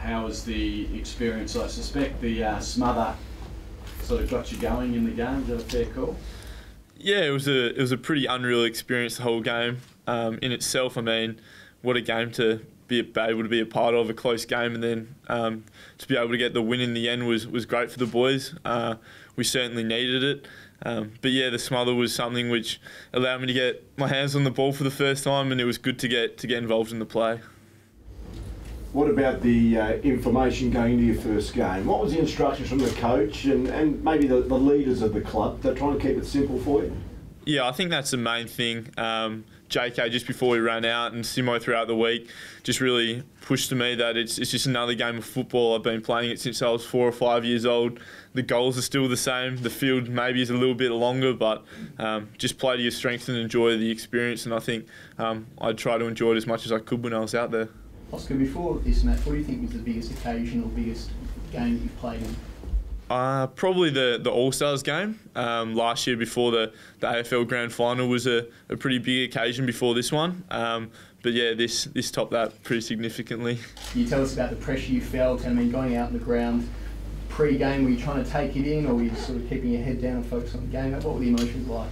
How was the experience? I suspect the smother sort of got you going in the game. Is that a fair call? Yeah, it was a pretty unreal experience, the whole game. In itself, I mean, what a game to be able to be a part of, a close game, and then to be able to get the win in the end was great for the boys. We certainly needed it. But yeah, the smother was something which allowed me to get my hands on the ball for the first time, and it was good to get involved in the play. What about the information going into your first game? What was the instructions from the coach and maybe the leaders of the club? They're trying to keep it simple for you? Yeah, I think that's the main thing. JK, just before we ran out, and Simo throughout the week, just really pushed to me that it's just another game of football. I've been playing it since I was 4 or 5 years old. The goals are still the same. The field maybe is a little bit longer, but just play to your strengths and enjoy the experience. And I think I'd try to enjoy it as much as I could when I was out there. Oscar, before this match, what do you think was the biggest occasion or biggest game that you've played in? Probably the All-Stars game. Last year before the AFL Grand Final was a pretty big occasion before this one. But yeah, this topped that pretty significantly. Can you tell us about the pressure you felt? I mean, going out on the ground pre-game, were you trying to take it in, or were you sort of keeping your head down and focus on the game? What were the emotions like?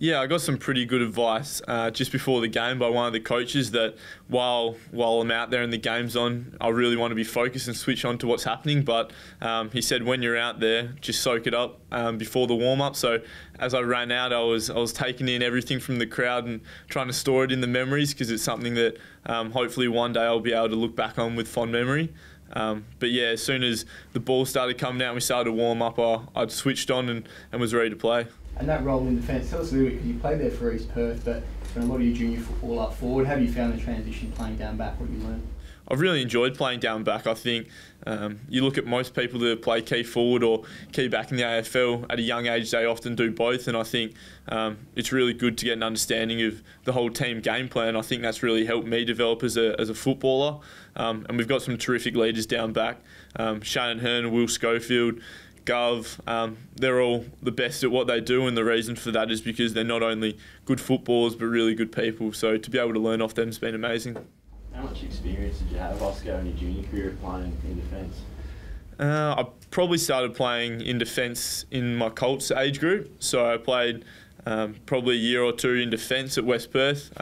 Yeah, I got some pretty good advice just before the game by one of the coaches that while I'm out there and the game's on, I really want to be focused and switch on to what's happening. But he said when you're out there, just soak it up before the warm-up. So as I ran out, I was taking in everything from the crowd and trying to store it in the memories, because it's something that hopefully one day I'll be able to look back on with fond memory. But yeah, as soon as the ball started coming out and we started to warm up, I'd switched on and was ready to play. And that role in defence, tell us a little bit, because you played there for East Perth, but from a lot of your junior football up forward, how have you found the transition playing down back? What have you learned? I've really enjoyed playing down back. I think you look at most people that play key forward or key back in the AFL, at a young age they often do both, and I think it's really good to get an understanding of the whole team game plan. I think that's really helped me develop as a footballer, and we've got some terrific leaders down back. Shannon Hearn, Will Schofield, Gov, they're all the best at what they do, and the reason for that is because they're not only good footballers but really good people, so to be able to learn off them has been amazing. How much experience did you have, Oscar, in your junior career playing in defence? I probably started playing in defence in my Colts age group, so I played probably a year or two in defence at West Perth.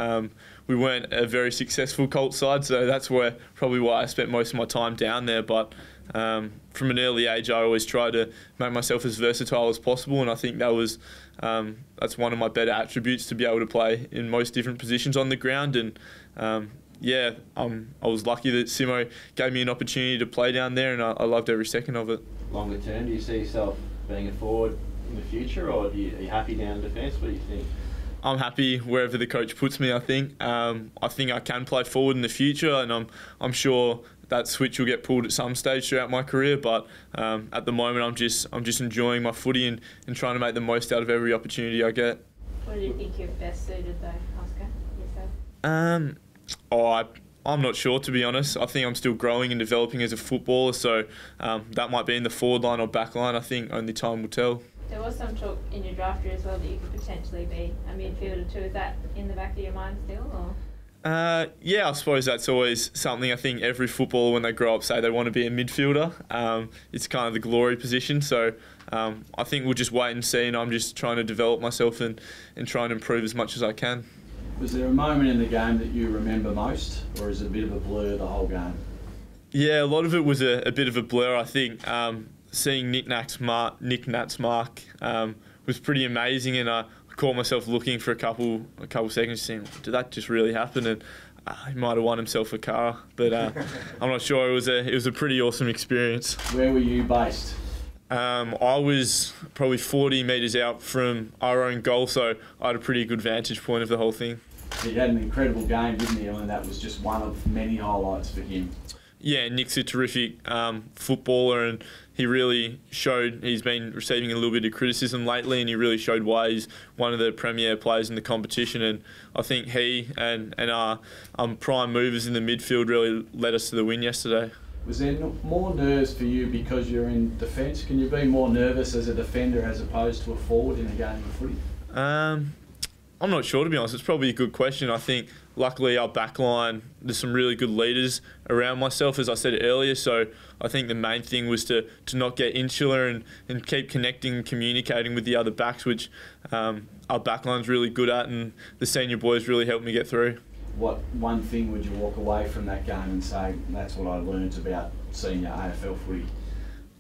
We weren't a very successful Colts side, so that's probably why I spent most of my time down there, but from an early age I always tried to make myself as versatile as possible, and I think that's one of my better attributes, to be able to play in most different positions on the ground. And yeah, I was lucky that Simo gave me an opportunity to play down there, and I loved every second of it. Longer term, do you see yourself being a forward in the future, or are you happy down in defence? What do you think? I'm happy wherever the coach puts me. I think I can play forward in the future, and I'm sure that switch will get pulled at some stage throughout my career. But at the moment, I'm just enjoying my footy and trying to make the most out of every opportunity I get. What do you think you're best suited though, Oscar, yourself? I'm not sure, to be honest. I think I'm still growing and developing as a footballer, so that might be in the forward line or back line. I think only time will tell. There was some talk in your draft year as well that you could potentially be a midfielder too. Is that in the back of your mind still, or? Yeah, I suppose that's always something I think every footballer when they grow up say they want to be a midfielder. It's kind of the glory position, so I think we'll just wait and see, and I'm just trying to develop myself and try and improve as much as I can. Was there a moment in the game that you remember most, or is it a bit of a blur the whole game? Yeah, a lot of it was a bit of a blur. I think seeing Nick Nat's mark was pretty amazing, and I caught myself looking for a couple seconds, saying, "Did that just really happen?" And he might have won himself a car, but I'm not sure. It was a pretty awesome experience. Where were you based? I was probably 40 metres out from our own goal, so I had a pretty good vantage point of the whole thing. He had an incredible game, didn't he? I mean, that was just one of many highlights for him. Yeah, Nick's a terrific footballer, and he really showed. He's been receiving a little bit of criticism lately, and he really showed why he's one of the premier players in the competition. And I think he and our prime movers in the midfield really led us to the win yesterday. Was there more nerves for you because you're in defence? Can you be more nervous as a defender as opposed to a forward in a game of footy? I'm not sure, to be honest. It's probably a good question. I think luckily our backline, there's some really good leaders around myself, as I said earlier. So I think the main thing was to not get insular and keep connecting and communicating with the other backs, which our backline's really good at, and the senior boys really helped me get through. What one thing would you walk away from that game and say, that's what I learned about senior AFL footy?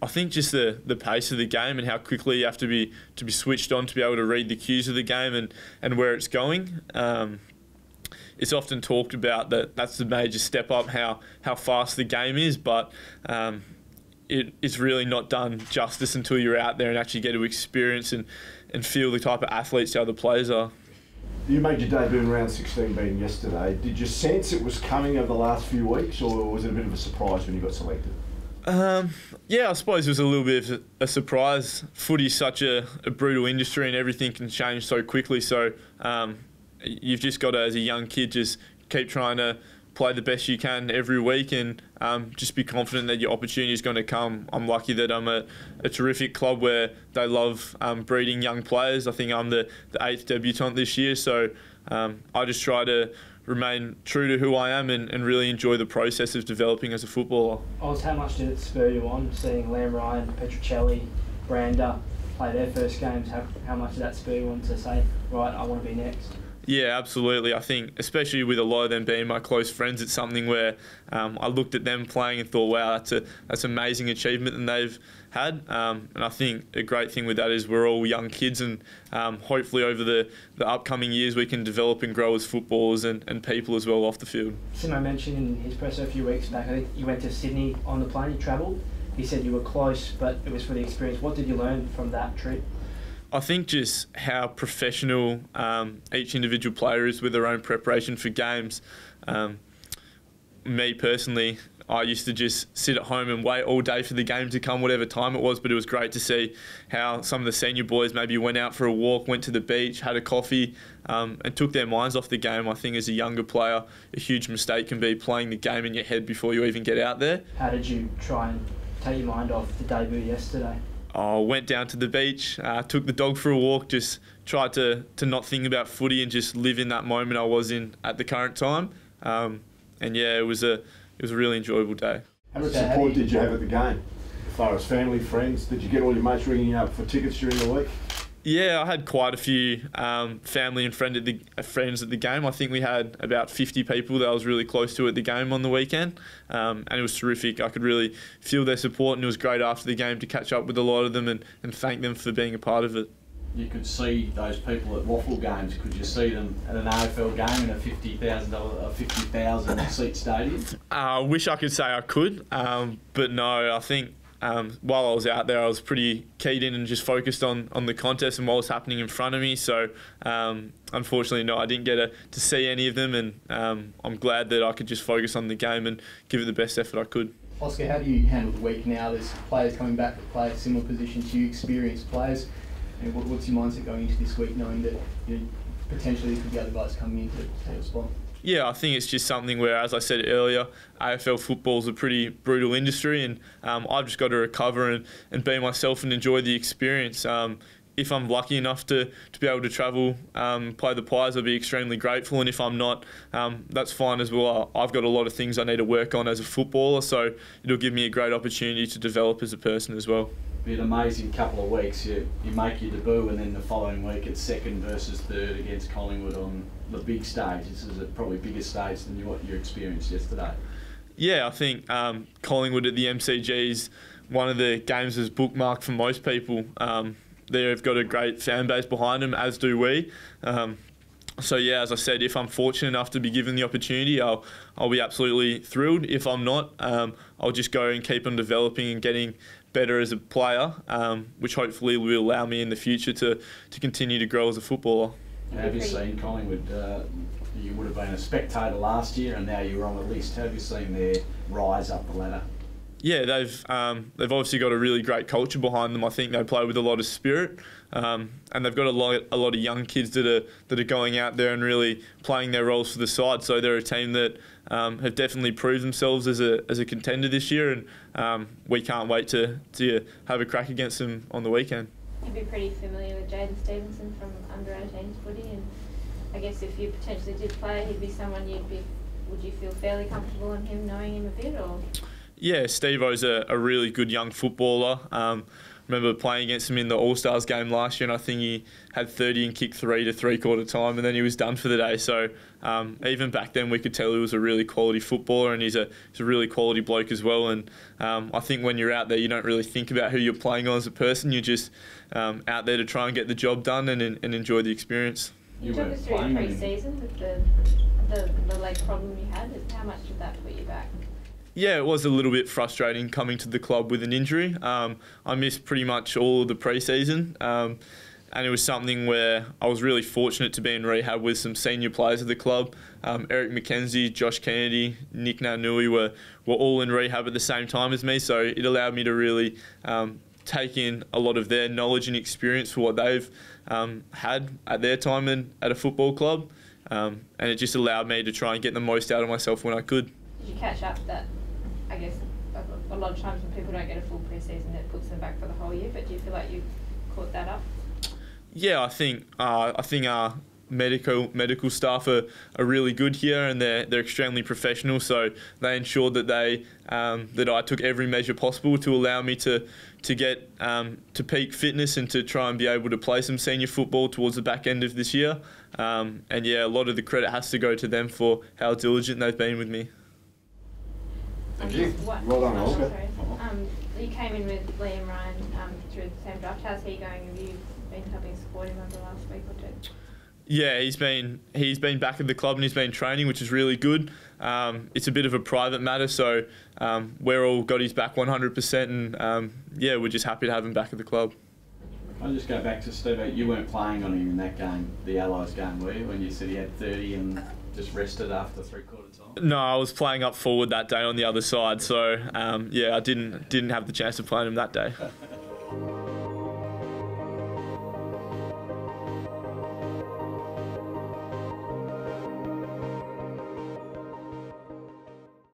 I think just the pace of the game and how quickly you have to be switched on to be able to read the cues of the game and where it's going. It's often talked about that's the major step up, how fast the game is, but it's really not done justice until you're out there and actually get to experience and feel the type of athletes the other players are. You made your debut in round 16 being yesterday. Did you sense it was coming over the last few weeks, or was it a bit of a surprise when you got selected? Yeah, I suppose it was a little bit of a surprise. Footy's such a brutal industry and everything can change so quickly. So you've just got to, as a young kid, just keep trying to play the best you can every week and just be confident that your opportunity is going to come. I'm lucky that I'm a terrific club where they love breeding young players. I think I'm the 8th debutant this year. So I just try to remain true to who I am and really enjoy the process of developing as a footballer. Oz, how much did it spur you on seeing Liam Ryan, Petruccelli, Brander play their first games? How much did that spur you on to say, right, I want to be next? Yeah, absolutely. I think, especially with a lot of them being my close friends, it's something where I looked at them playing and thought, wow, that's an amazing achievement that they've had. And I think a great thing with that is we're all young kids, and hopefully over the upcoming years we can develop and grow as footballers and people as well off the field. Simo mentioned in his presser a few weeks back, I think you went to Sydney on the plane, you travelled. He said you were close, but it was for the experience. What did you learn from that trip? I think just how professional each individual player is with their own preparation for games. Me personally, I used to just sit at home and wait all day for the game to come, whatever time it was, but it was great to see how some of the senior boys maybe went out for a walk, went to the beach, had a coffee, and took their minds off the game. I think as a younger player, a huge mistake can be playing the game in your head before you even get out there. How did you try and take your mind off the debut yesterday? I went down to the beach, took the dog for a walk, just tried to not think about footy and just live in that moment I was in at the current time. And yeah, it was a really enjoyable day. How much support did you have at the game? As far as family, friends, did you get all your mates ringing up for tickets during the week? Yeah, I had quite a few family and friends at the game. I think we had about 50 people that I was really close to at the game on the weekend, and it was terrific. I could really feel their support, and it was great after the game to catch up with a lot of them and thank them for being a part of it. You could see those people at waffle games. Could you see them at an AFL game in a $50,000 seat stadium? I wish I could say I could, but no, I think while I was out there, I was pretty keyed in and just focused on the contest and what was happening in front of me. So unfortunately, no, I didn't get to see any of them, and I'm glad that I could just focus on the game and give it the best effort I could. Oscar, how do you handle the week now? There's players coming back that play a similar position to you, experienced players. And what's your mindset going into this week, knowing that potentially there could be other guys coming in to take your spot? Yeah, I think it's just something where, as I said earlier, AFL football is a pretty brutal industry, and I've just got to recover and be myself and enjoy the experience. If I'm lucky enough to be able to travel, play the Pies, I'll be extremely grateful, and if I'm not, that's fine as well. I've got a lot of things I need to work on as a footballer, so it'll give me a great opportunity to develop as a person as well. Be an amazing couple of weeks. You make your debut, and then the following week it's second versus third against Collingwood on the big stage. This is a probably bigger stage than what you experienced yesterday. Yeah, I think Collingwood at the MCG is one of the games that's bookmarked for most people. They've got a great fan base behind them, as do we. So yeah, as I said, if I'm fortunate enough to be given the opportunity, I'll be absolutely thrilled. If I'm not, I'll just go and keep on developing and getting better as a player, which hopefully will allow me in the future to continue to grow as a footballer. Have you seen Collingwood? You would have been a spectator last year, and now you're on the list. Have you seen their rise up the ladder? Yeah, they've obviously got a really great culture behind them. I think they play with a lot of spirit, and they've got a lot of young kids that are going out there and really playing their roles for the side. So they're a team that have definitely proved themselves as a contender this year, and we can't wait to have a crack against them on the weekend. You'd be pretty familiar with Jaden Stevenson from under-18s footy, and I guess if you potentially did play, he'd be someone would you feel fairly comfortable in him, knowing him a bit, or? Yeah, Steve-O's a really good young footballer. Remember playing against him in the All-Stars game last year, and I think he had 30 and kicked 3 to three-quarter time, and then he was done for the day. So even back then, we could tell he was a really quality footballer, and he's a really quality bloke as well. And I think when you're out there, you don't really think about who you're playing on as a person. You're just out there to try and get the job done and enjoy the experience. You took us through pre-season with the leg problem you had. How much did that put you back? Yeah, it was a little bit frustrating coming to the club with an injury. I missed pretty much all of the pre-season, and it was something where I was really fortunate to be in rehab with some senior players of the club. Eric McKenzie, Josh Kennedy, Nick Nanui were all in rehab at the same time as me, so it allowed me to really take in a lot of their knowledge and experience for what they've had at their time at a football club, and it just allowed me to try and get the most out of myself when I could. Did you catch up that, I guess, a lot of times when people don't get a full pre-season, it puts them back for the whole year, but do you feel like you caught that up? Yeah, I think our medical staff are really good here, and they're extremely professional. So they ensured that that I took every measure possible to allow me to get to peak fitness and to try and be able to play some senior football towards the back end of this year. And yeah, a lot of the credit has to go to them for how diligent they've been with me. Thank you. Well done, Olga. You came in with Liam Ryan through the same draft. How's he going? Have you been helping support him over the last week or two? Yeah, he's been back at the club and he's been training, which is really good. It's a bit of a private matter, so we're all got his back 100%, and yeah, we're just happy to have him back at the club. I'll just go back to Steve. You weren't playing on him in that game, the Allies game, were you? When you said he had 30 and just rested after three-quarter time? No, I was playing up forward that day on the other side, so yeah, I didn't have the chance of playing him that day.